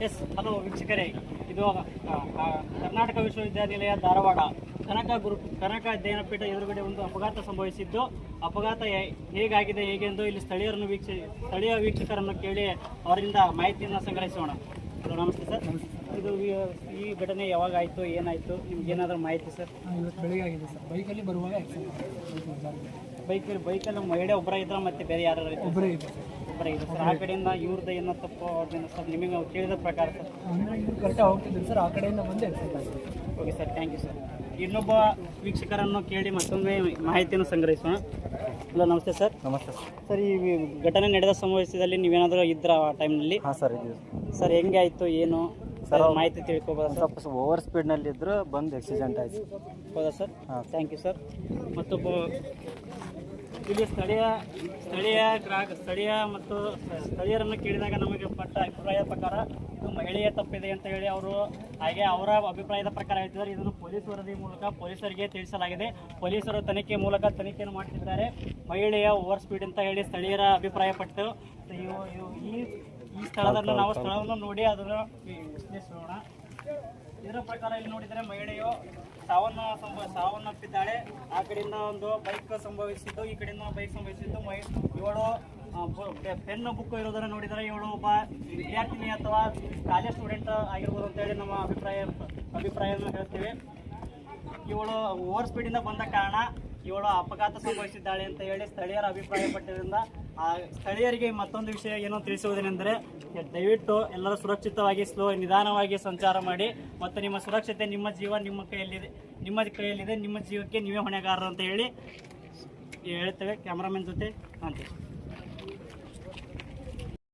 Yes hello ವೀಕ್ಷಕರೇ, ಇದು ಕರ್ನಾಟಕ ವಿಶ್ವವಿದ್ಯಾನಿಲಯ ಧಾರವಾಡ ಕನಕ ಅಧ್ಯಯನ ಪೀಠ ಎದುರುಗಡೆ ಒಂದು ಅಪಘಾತ ಸಂಭವಿಸಿದ್ದು, ಅಪಘಾತ ಹೇಗಾಗಿದೆ ಹೇಗೆಂದು ಇಲ್ಲಿ ಸ್ಥಳೀಯ ವೀಕ್ಷಕರನ್ನು ಕೇಳಿ ಅವರಿಂದ ಮಾಹಿತಿಯನ್ನು ಸಂಗ್ರಹಿಸೋಣ. ಹಲೋ, ನಮಸ್ತೆ ಸರ್. ಇದು ಈ ಘಟನೆ ಯಾವಾಗ ಆಯಿತು, ಏನಾಯಿತು, ನಿಮ್ಗೆ ಏನಾದರೂ ಮಾಹಿತಿ ಸರ್? ಇವತ್ತು ಬೆಳಿಗ್ಗೆ ಆಗಿದೆ ಸರ್. ಬೈಕಲ್ಲಿ ಬರುವಾಗ ಬೈಕಲ್ಲಿ ಮಹಿಳೆ ಒಬ್ಬರ ಇದ್ರ ಮತ್ತೆ ಬೇರೆ ಯಾರು ಒಬ್ಬರೇ ಇದೆ ಸರ್? ಆ ಕಡೆಯಿಂದ ಇವ್ರದ್ದು ಏನೋ ತಪ್ಪು ಅದೇನೋ ಸರ್ ನಿಮಗೆ ಕೇಳಿದ ಪ್ರಕಾರ ಸರ್? ಅಂದರೆ ಇವ್ರು ಕರೆಕ್ಟಾಗಿ ಹೋಗ್ತಿದ್ರು ಸರ್, ಆ ಕಡೆಯಿಂದ ಬಂದು ಆಕ್ಸಿಡೆಂಟ್ ಆಗಿದೆ. Okay sir, thank you sir. ಇನ್ನೊಬ್ಬ ವೀಕ್ಷಕರನ್ನು ಕೇಳಿ ಮತ್ತೊಮ್ಮೆ ಮಾಹಿತಿಯನ್ನು ಸಂಗ್ರಹಿಸೋಣ. ಹಲೋ, ನಮಸ್ತೆ ಸರ್. ನಮಸ್ತೆ ಸರ್, ಈ ಘಟನೆ ನಡೆದ ಸಂಭವಿಸಿದಲ್ಲಿ ನೀವೇನಾದರೂ ಇದ್ರ ಆ ಟೈಮ್ನಲ್ಲಿ? ಹಾಂ ಸರ್, ಇದು ಸರ್ ಹೆಂಗೆ ಆಯಿತು, ಏನು ಸರ್ ಮಾಹಿತಿ ತಿಳ್ಕೊಬೋದಾ ಸರ್? ಸ್ವಲ್ಪ ಓವರ್ ಸ್ಪೀಡ್ನಲ್ಲಿ ಇದ್ರು ಬಂದು ಆಕ್ಸಿಡೆಂಟ್ ಆಯಿತು. ಹೌದಾ ಸರ್? ಹಾಂ, ಥ್ಯಾಂಕ್ ಯು ಸರ್. ಮತ್ತೊಬ್ಬ ಇಲ್ಲಿ ಸ್ಥಳೀಯರನ್ನು ಕೇಳಿದಾಗ ನಮಗೆ ಪಟ್ಟ ಅಭಿಪ್ರಾಯದ ಪ್ರಕಾರ ಇದು ಮಹಿಳೆಯ ತಪ್ಪಿದೆ ಅಂತ ಹೇಳಿ ಅವರು ಅವರ ಅಭಿಪ್ರಾಯದ ಪ್ರಕಾರ ಹೇಳ್ತಿದ್ದಾರೆ. ಇದನ್ನು ಪೊಲೀಸ್ ವರದಿ ಮೂಲಕ ಪೊಲೀಸರಿಗೆ ತಿಳಿಸಲಾಗಿದೆ. ಪೊಲೀಸರು ತನಿಖೆಯನ್ನು ಮಾಡ್ತಿದ್ದಾರೆ. ಮಹಿಳೆಯ ಓವರ್ ಸ್ಪೀಡ್ ಅಂತ ಹೇಳಿ ಸ್ಥಳೀಯರ ಅಭಿಪ್ರಾಯಪಟ್ಟು ಈ ಸ್ಥಳವನ್ನು ನೋಡಿ ಅದನ್ನು ವಿಶ್ಲೇಷಿಸೋಣ. ಇದರ ಪ್ರಕಾರ ಇಲ್ಲಿ ನೋಡಿದರೆ ಮಹಿಳೆಯು ಸಾವನ್ನಪ್ಪಿದ್ದಾಳೆ. ಆ ಕಡೆಯಿಂದ ಒಂದು ಬೈಕ್ ಸಂಭವಿಸಿದ್ದು, ಈ ಕಡೆಯಿಂದ ಬೈಕ್ ಸಂಭವಿಸಿದ್ದು. ಇವಳು ಪೆನ್ ಬುಕ್ ಇರೋದನ್ನು ನೋಡಿದರೆ ಇವಳು ಒಬ್ಬ ವಿದ್ಯಾರ್ಥಿನಿ ಅಥವಾ ಕಾಲೇಜ್ ಸ್ಟೂಡೆಂಟ್ ಆಗಿರ್ಬೋದು ಅಂತೇಳಿ ನಮ್ಮ ಅಭಿಪ್ರಾಯವನ್ನು ಹೇಳ್ತೀವಿ. ಇವಳು ಓವರ್ ಸ್ಪೀಡಿಂದ ಬಂದ ಕಾರಣ ಇವಳು ಅಪಘಾತ ಸಂಭವಿಸಿದ್ದಾಳೆ ಅಂತ ಹೇಳಿ ಸ್ಥಳೀಯರ ಅಭಿಪ್ರಾಯಪಟ್ಟಿದ್ದರಿಂದ ಸ್ಥಳೀಯರಿಗೆ ಮತ್ತೊಂದು ವಿಷಯ ಏನೋ ತಿಳಿಸುವುದೇನೆಂದರೆ, ದಯವಿಟ್ಟು ಎಲ್ಲರೂ ಸುರಕ್ಷಿತವಾಗಿ ನಿಧಾನವಾಗಿ ಸಂಚಾರ ಮಾಡಿ ಮತ್ತು ನಿಮ್ಮ ಸುರಕ್ಷತೆ, ನಿಮ್ಮ ಜೀವ ನಿಮ್ಮ ಕೈಯಲ್ಲಿದೆ. ನಿಮ್ಮ ಜೀವಕ್ಕೆ ನೀವೇ ಹೊಣೆಗಾರರು ಅಂತ ಹೇಳಿ ಹೇಳ್ತೇವೆ. ಕ್ಯಾಮ್ರಾಮನ್ ಜೊತೆ ಕಾಂತೇಶ್.